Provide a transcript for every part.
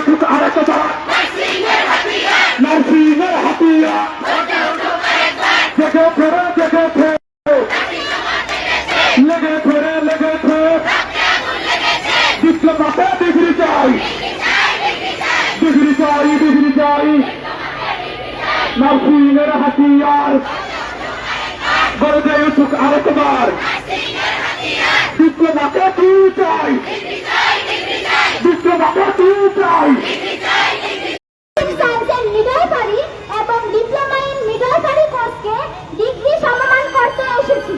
উঠুক আরেকবার নার্সিংয়ের হাতিয়ার জেগে ফেরে লেগেছে ডিপ্লোমাতে ডিগ্রি চাই নার্সিংয়ের হাতিয়ার গর্জে উঠুক আরেকবার ডিপ্লোমাতে কি চাই ডিপ্লোমাতে কি চাই এবং ডিপ্লোমা ইন মিডওয়াইফারি কোর্সকে ডিগ্রি সমমান করতে এসেছি।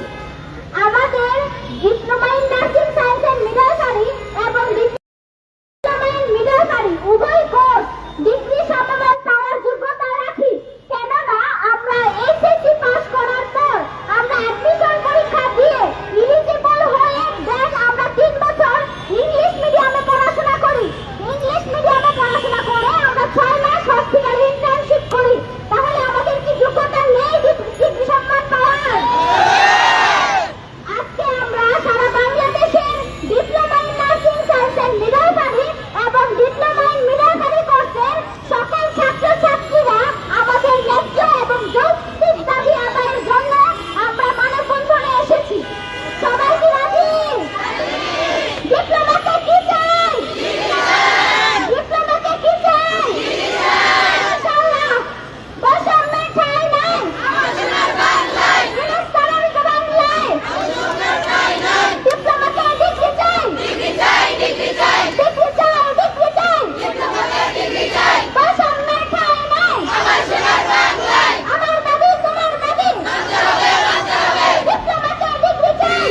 আমাদের diploma in nursing science and midwifery এবং ডিপ্লোমা ইন মিডওয়াইফারি উভয় কোর্স ডিগ্রি সমমান পাওয়ার যোগ্যতা রাখি। কেননা আমরা এইচএসসি পাস করার পর আমরা অ্যাডমিশন পরীক্ষা দিয়ে এলিজিবল হয়ে দেন আমরা 3 বছর ইংলিশ মিডিয়ামে পড়াশোনা করি। ইংলিশ মিডিয়ামে পড়াশোনা করে আমরা 6 মাস হসপিটালে ইন্টার্নশিপ করি। তাহলে আমাদের কি যোগ্যতা নেই ডিগ্রি সম্মান পাওয়ার? আজকে আমরা সারা বাংলাদেশের diploma in nursing science and midwifery এবং ডিপ্লোমা ইন মিডওয়াইফারি কোর্সের সকল ছাত্রছাত্রীরা আমাদের ন্যায্য এবং যৌক্তিক দাবি আদায়ের জন্য আমরা মানববন্ধনে এসেছি। সবাই কি রাজি? ডিপ্লোমাকে কি চাই? ডিপ্লোমাকে কি চাই? ইনশাআল্লাহ বৈষম্যের ঠাঁই নাই বিরোধতার বাংলায় ডিপ্লোমাকে ডিগ্রি চাই ডিগ্রি চাই বৈষম্যের ঠাঁই নাই আমার দাবি তোমার দাবি ডিপ্লোমাকে ডিগ্রি চাই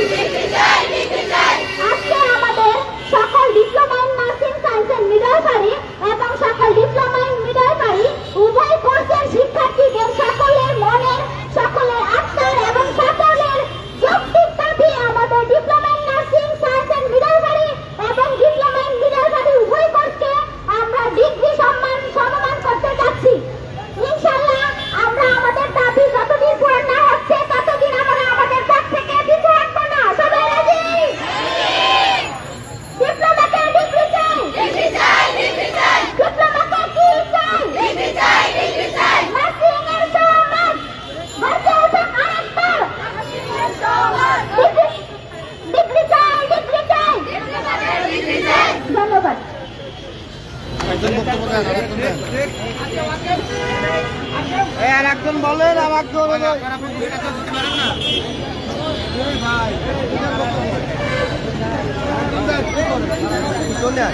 আজকে আমাদের সকল diploma in nursing science and midwifery এবং সকল ডিপ্লোমা ইন মিডওয়াইফারি উভয় কোর্সের শিক্ষার্থীদের সকলের মনের সকলের আত্মার এবং সকলের যৌক্তিক দাবি আমাদের diploma in nursing science and midwifery এবং ডিপ্লোমা ইন মিডওয়াইফারি উভয় কোর্সকে আমরা ডিগ্রি সমমান করতে যাচ্ছি। ইনশাআল্লাহ আমরা আমাদের দাবি যতদিন পূরণ না হচ্ছে ততদিন আমরা আমাদের পথ থেকে পিছু হটবো না। সবাই রাজি? ডিপ্লোমাকে ডিগ্রি চাই ডিপ্লোমাকে কি চাই নার্সিং এর সমাজ গর্জে উঠুক আরেকবার ডিগ্রি চাই ধন্যবাদ। একজন বলেন আমাকে